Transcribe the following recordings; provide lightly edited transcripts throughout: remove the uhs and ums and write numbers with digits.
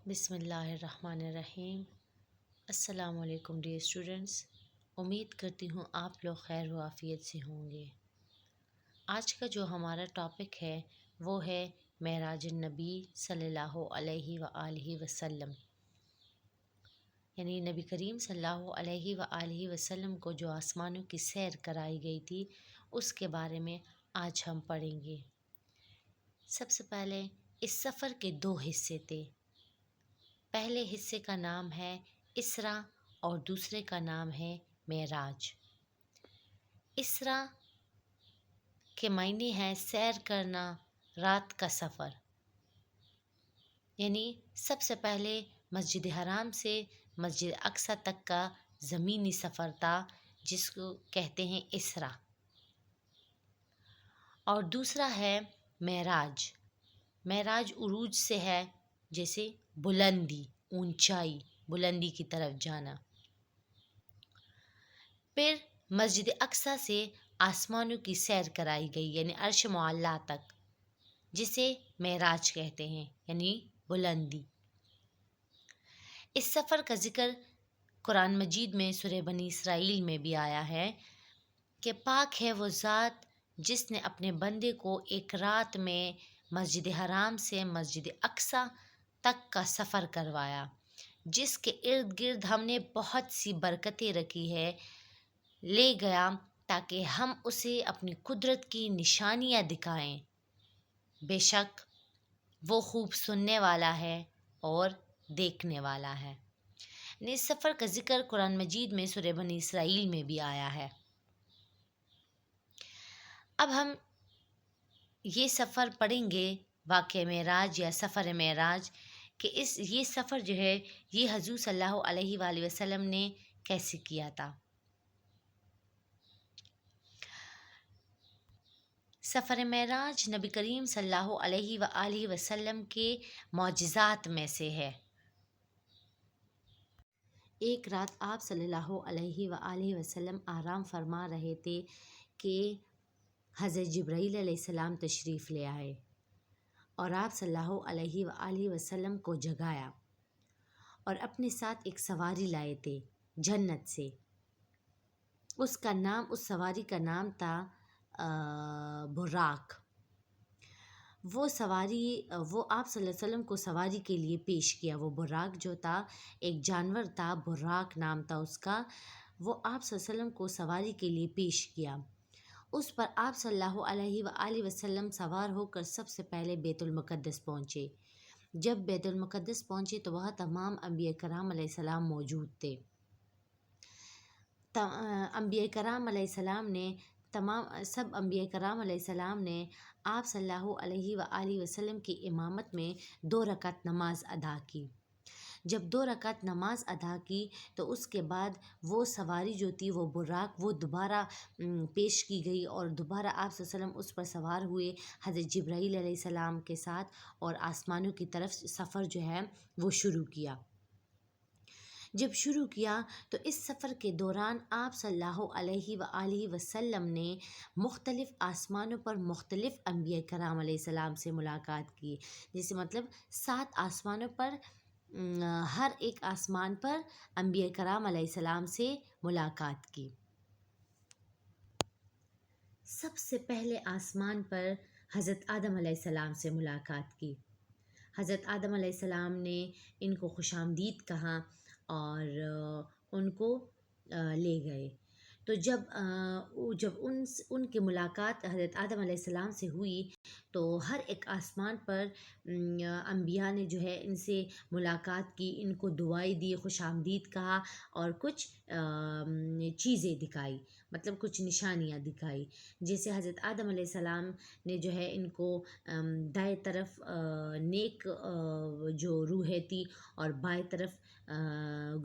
بسم اللہ الرحمن الرحیم۔ السلام علیکم ڈیئر اسٹوڈنٹس، امید کرتی ہوں آپ لوگ خیر و عافیت سے ہوں گے۔ آج کا جو ہمارا ٹاپک ہے وہ ہے معراج النبی صلی اللہ علیہ وآلہ وسلم، یعنی نبی کریم صلی اللہ علیہ وآلہ وسلم کو جو آسمانوں کی سیر کرائی گئی تھی اس کے بارے میں آج ہم پڑھیں گے۔ سب سے پہلے اس سفر کے دو حصے تھے۔ پہلے حصے کا نام ہے اسرا اور دوسرے کا نام ہے معراج۔ اسرا کے معنی ہے سیر کرنا، رات کا سفر، یعنی سب سے پہلے مسجد حرام سے مسجد اقصی تک کا زمینی سفر تھا جس کو کہتے ہیں اسرا۔ اور دوسرا ہے معراج۔ معراج عروج سے ہے، جیسے بلندی، اونچائی، بلندی کی طرف جانا۔ پھر مسجد اقصی سے آسمانوں کی سیر کرائی گئی، یعنی عرش معلیٰ تک، جسے معراج کہتے ہیں، یعنی بلندی۔ اس سفر کا ذکر قرآن مجید میں سورہ بنی اسرائیل میں بھی آیا ہے کہ پاک ہے وہ ذات جس نے اپنے بندے کو ایک رات میں مسجد حرام سے مسجد اقصی تک کا سفر کروایا، جس کے ارد گرد ہم نے بہت سی برکتیں رکھی ہے، لے گیا تاکہ ہم اسے اپنی قدرت کی نشانیاں دکھائیں۔ بے شک وہ خوب سننے والا ہے اور دیکھنے والا ہے۔ اس سفر کا ذکر قرآن مجید میں سورہ بنی اسرائیل میں بھی آیا ہے۔ اب ہم یہ سفر پڑھیں گے، واقعہ معراج یا سفر معراج، کہ یہ سفر جو ہے یہ حضور صلی اللہ علیہ وآلہ وسلم نے کیسے کیا تھا۔ سفر معراج نبی کریم صلی اللہ علیہ وآلہ وسلم کے معجزات میں سے ہے۔ ایک رات آپ صلی اللہ علیہ وآلہ وسلم آرام فرما رہے تھے کہ حضرت جبرائیل علیہ السلام تشریف لے آئے اور آپ صلی اللہ علیہ وآلہ وسلم کو جگایا اور اپنے ساتھ ایک سواری لائے تھے جنت سے۔ اس سواری کا نام تھا براق۔ وہ آپ صلی اللہ علیہ وسلم کو سواری کے لیے پیش کیا۔ وہ براق جو تھا ایک جانور تھا، براق نام تھا اس کا، وہ آپ صلی اللہ علیہ وسلم کو سواری کے لیے پیش کیا۔ اس پر آپ صلی اللہ علیہ وآلہ وسلم سوار ہو کر سب سے پہلے بیت المقدس پہنچے۔ جب بیت المقدس پہنچے تو وہاں تمام انبیاء کرام علیہ السلام موجود تھے۔ انبیاء کرام علیہ السلام نے سب انبیاء کرام علیہ السلام نے آپ صلی اللہ علیہ وآلہ وسلم کی امامت میں 2 رکعت نماز ادا کی۔ جب 2 رکعت نماز ادا کی تو اس کے بعد وہ سواری جو تھی، وہ براق، وہ دوبارہ پیش کی گئی اور دوبارہ آپ صلی اللہ علیہ وسلم اس پر سوار ہوئے حضرت جبرائیل علیہ السلام کے ساتھ اور آسمانوں کی طرف سفر جو ہے وہ شروع کیا۔ جب شروع کیا تو اس سفر کے دوران آپ صلی اللہ علیہ وآلہ وسلم نے مختلف آسمانوں پر مختلف انبیاء کرام علیہ السلام سے ملاقات کی، جیسے مطلب 7 آسمانوں پر، ہر ایک آسمان پر انبیاء کرام علیہ السلام سے ملاقات کی۔ سب سے پہلے آسمان پر حضرت آدم علیہ السلام سے ملاقات کی۔ حضرت آدم علیہ السلام نے ان کو خوش آمدید کہا اور ان کو لے گئے۔ تو جب ان کی ملاقات حضرت آدم علیہ السلام سے ہوئی تو ہر ایک آسمان پر انبیاء نے جو ہے ان سے ملاقات کی، ان کو دعائیں دی، خوش آمدید کہا اور کچھ چیزیں دکھائی، مطلب کچھ نشانیاں دکھائی۔ جیسے حضرت آدم علیہ السلام نے جو ہے ان کو دائیں طرف نیک جو روحیں تھی اور بائیں طرف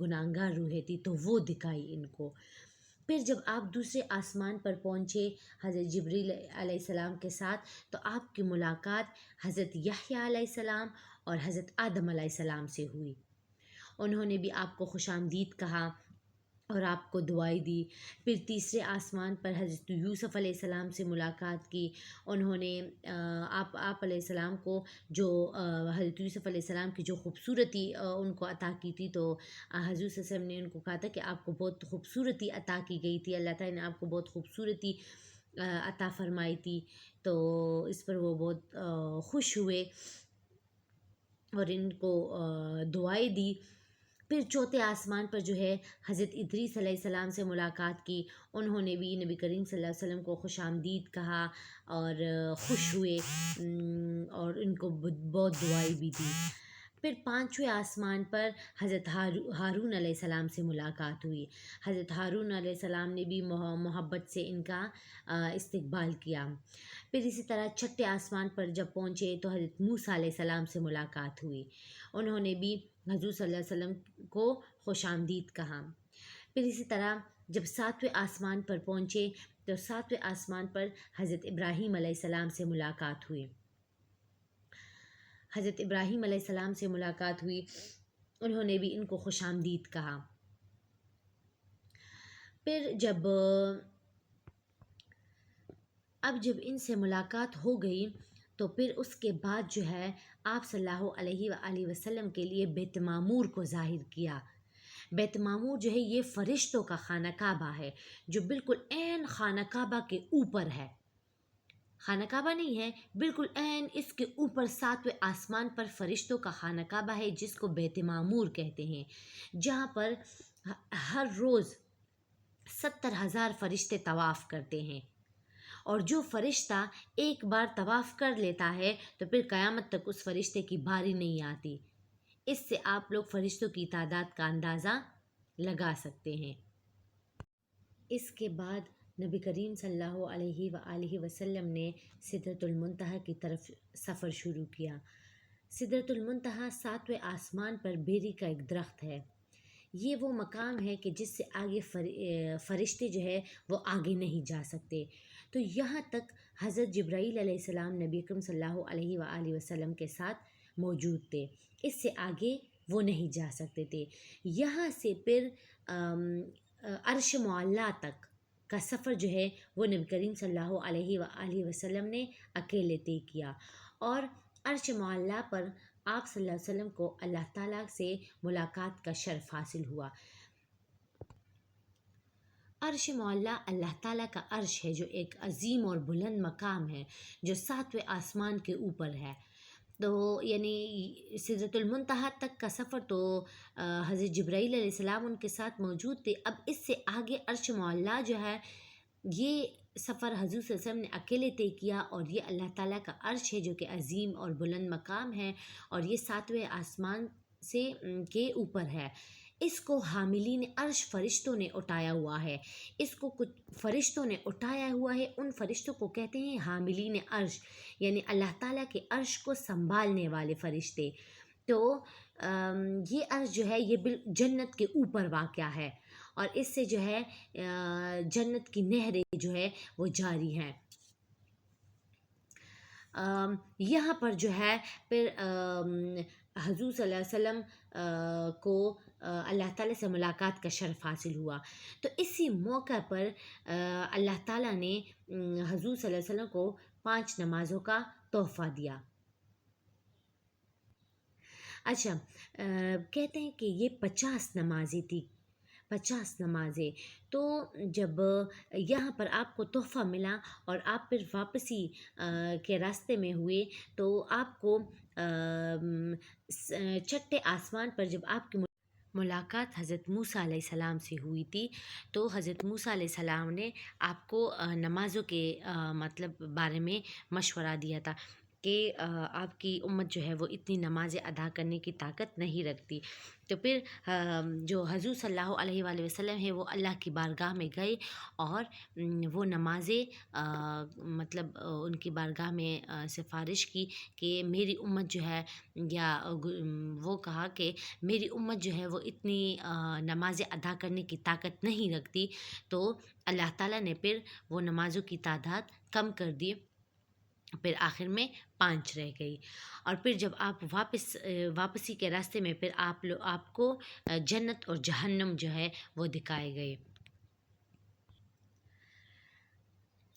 گناہگار روحیں تھی تو وہ دکھائی ان کو۔ پھر جب آپ دوسرے آسمان پر پہنچے حضرت جبریل علیہ السلام کے ساتھ تو آپ کی ملاقات حضرت یحییٰ علیہ السلام اور حضرت آدم علیہ السلام سے ہوئی۔ انہوں نے بھی آپ کو خوش آمدید کہا اور آپ کو دعائیں دی۔ پھر تیسرے آسمان پر حضرت یوسف علیہ السلام سے ملاقات کی۔ انہوں نے آپ علیہ السلام کو جو حضرت یوسف علیہ السلام کی جو خوبصورتی ان کو عطا کی تھی، تو حضور صلی اللہ علیہ وسلم نے ان کو کہا تھا کہ آپ کو بہت خوبصورتی عطا کی گئی تھی، اللہ تعالیٰ نے آپ کو بہت خوبصورتی عطا فرمائی تھی۔ تو اس پر وہ بہت خوش ہوئے اور ان کو دعائیں دی۔ پھر چوتھے آسمان پر جو ہے حضرت ادریس علیہ السلام سے ملاقات کی۔ انہوں نے بھی نبی کریم صلی اللہ علیہ وسلم کو خوش آمدید کہا اور خوش ہوئے، اور ان کو بہت دعائیں بھی دی۔ پھر پانچویں آسمان پر حضرت ہارون علیہ السلام سے ملاقات ہوئی۔ حضرت ہارون علیہ السلام نے بھی محبت سے ان کا استقبال کیا۔ پھر اسی طرح چھٹے آسمان پر جب پہنچے تو حضرت موسیٰ علیہ السلام سے ملاقات ہوئی۔ انہوں نے بھی حضور صلی اللہ علیہ وسلم کو خوش آمدید کہا۔ پھر اسی طرح جب ساتویں آسمان پر پہنچے تو ساتویں آسمان پر حضرت ابراہیم علیہ السلام سے ملاقات ہوئی۔ حضرت ابراہیم علیہ السلام سے ملاقات ہوئی، انہوں نے بھی ان کو خوش آمدید کہا۔ پھر جب ان سے ملاقات ہو گئی تو پھر اس کے بعد جو ہے آپ صلی اللہ علیہ وآلہ وسلم کے لیے بیت معمور کو ظاہر کیا۔ بیت معمور جو ہے یہ فرشتوں کا خانہ کعبہ ہے، جو بالکل عین خانہ کعبہ کے اوپر ہے۔ خانہ کعبہ نہیں ہے، بالکل عین اس کے اوپر ساتویں آسمان پر فرشتوں کا خانہ کعبہ ہے، جس کو بیت معمور کہتے ہیں، جہاں پر ہر روز 70,000 فرشتے طواف کرتے ہیں، اور جو فرشتہ ایک بار طواف کر لیتا ہے تو پھر قیامت تک اس فرشتے کی باری نہیں آتی۔ اس سے آپ لوگ فرشتوں کی تعداد کا اندازہ لگا سکتے ہیں۔ اس کے بعد نبی کریم صلی اللہ علیہ وآلہ وسلم نے سدرۃ المنتہا کی طرف سفر شروع کیا۔ سدرۃ المنتہا ساتویں آسمان پر بیری کا ایک درخت ہے۔ یہ وہ مقام ہے کہ جس سے آگے فرشتے جو ہے وہ آگے نہیں جا سکتے۔ تو یہاں تک حضرت جبرائیل علیہ السلام نبی اکرم صلی اللہ علیہ وآلہ وسلم کے ساتھ موجود تھے، اس سے آگے وہ نہیں جا سکتے تھے۔ یہاں سے پھر عرش معلیٰ تک کا سفر جو ہے وہ نبی کریم صلی اللہ علیہ وآلہ وسلم نے اکیلے طے کیا، اور عرش معلیٰ پر آپ صلی اللہ علیہ وسلم کو اللہ تعالیٰ سے ملاقات کا شرف حاصل ہوا۔ عرش معلیٰ اللہ تعالیٰ کا عرش ہے، جو ایک عظیم اور بلند مقام ہے، جو ساتویں آسمان کے اوپر ہے۔ تو یعنی سدرۃ المنتہا تک کا سفر تو حضرت جبرائیل علیہ السلام ان کے ساتھ موجود تھے۔ اب اس سے آگے عرش معلیٰ جو ہے یہ سفر حضور صلی اللہ علیہ وسلم نے اکیلے طے کیا، اور یہ اللہ تعالیٰ کا عرش ہے جو کہ عظیم اور بلند مقام ہے، اور یہ ساتویں آسمان سے کے اوپر ہے۔ اس کو حاملین عرش فرشتوں نے اٹھایا ہوا ہے، اس کو کچھ فرشتوں نے اٹھایا ہوا ہے، ان فرشتوں کو کہتے ہیں حاملین عرش، یعنی اللہ تعالیٰ کے عرش کو سنبھالنے والے فرشتے۔ تو یہ عرش جو ہے یہ جنت کے اوپر واقع ہے، اور اس سے جو ہے جنت کی نہریں جو ہے وہ جاری ہیں۔ یہاں پر جو ہے پھر حضور صلی اللہ علیہ وسلم کو اللہ تعالیٰ سے ملاقات کا شرف حاصل ہوا۔ تو اسی موقع پر اللہ تعالیٰ نے حضور صلی اللہ علیہ وسلم کو 5 نمازوں کا تحفہ دیا۔ اچھا، کہتے ہیں کہ یہ 50 نمازیں تھی، 50 نمازیں۔ تو جب یہاں پر آپ کو تحفہ ملا اور آپ پھر واپسی کے راستے میں ہوئے، تو آپ کو چھٹے آسمان پر جب آپ کی ملاقات حضرت موسیٰ علیہ السلام سے ہوئی تھی، تو حضرت موسیٰ علیہ السلام نے آپ کو نمازوں کے مطلب بارے میں مشورہ دیا تھا کہ آپ کی امت جو ہے وہ اتنی نمازیں ادا کرنے کی طاقت نہیں رکھتی۔ تو پھر جو حضور صلی اللہ علیہ وآلہ وسلم ہے وہ اللہ کی بارگاہ میں گئے، اور وہ نمازیں مطلب ان کی بارگاہ میں سفارش کی کہ میری امت جو ہے، یا وہ کہا کہ میری امت جو ہے وہ اتنی نمازیں ادا کرنے کی طاقت نہیں رکھتی۔ تو اللہ تعالیٰ نے پھر وہ نمازوں کی تعداد کم کر دی، پھر آخر میں 5 رہ گئی، اور پھر جب آپ واپسی کے راستے میں پھر آپ کو جنت اور جہنم جو ہے وہ دکھائے گئے۔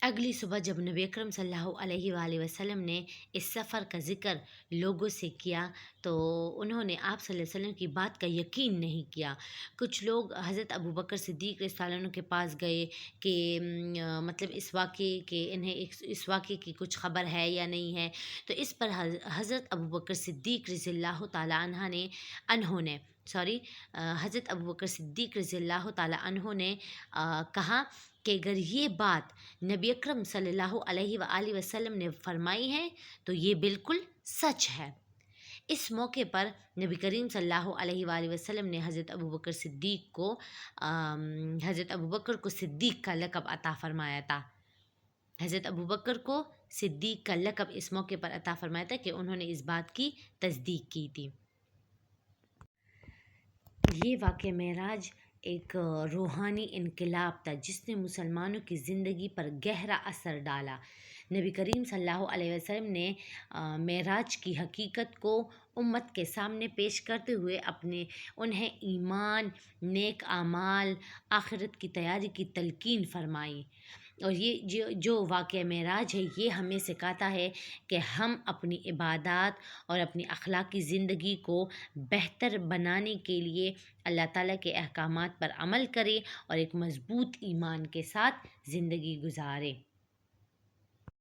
اگلی صبح جب نبی اکرم صلی اللہ علیہ وآلہ وسلم نے اس سفر کا ذکر لوگوں سے کیا تو انہوں نے آپ صلی اللہ علیہ وسلم کی بات کا یقین نہیں کیا۔ کچھ لوگ حضرت ابوبکر صدیق رضی اللہ عنہ کے پاس گئے کہ مطلب اس واقعے کہ انہیں اس واقعے کی کچھ خبر ہے یا نہیں ہے، تو اس پر حضرت ابوبکر صدیق رضی اللہ تعالیٰ انہوں نے حضرت ابوبکر صدیق رضی اللہ تعالیٰ عنہ نے کہا کہ اگر یہ بات نبی اکرم صلی اللہ علیہ وآلہ وسلم نے فرمائی ہے تو یہ بالکل سچ ہے۔ اس موقع پر نبی کریم صلی اللہ علیہ وآلہ وسلم نے حضرت ابوبکر کو صدیق کا لقب عطا فرمایا تھا۔ حضرت ابوبکر کو صدیق کا لقب اس موقع پر عطا فرمایا تھا کہ انہوں نے اس بات کی تصدیق کی تھی۔ یہ واقعہ معراج ایک روحانی انقلاب تھا جس نے مسلمانوں کی زندگی پر گہرا اثر ڈالا۔ نبی کریم صلی اللہ علیہ وسلم نے معراج کی حقیقت کو امت کے سامنے پیش کرتے ہوئے انہیں ایمان، نیک اعمال، آخرت کی تیاری کی تلقین فرمائی، اور یہ جو واقعہ معراج ہے یہ ہمیں سکھاتا ہے کہ ہم اپنی عبادات اور اپنی اخلاقی زندگی کو بہتر بنانے کے لیے اللہ تعالیٰ کے احکامات پر عمل کریں اور ایک مضبوط ایمان کے ساتھ زندگی گزاریں۔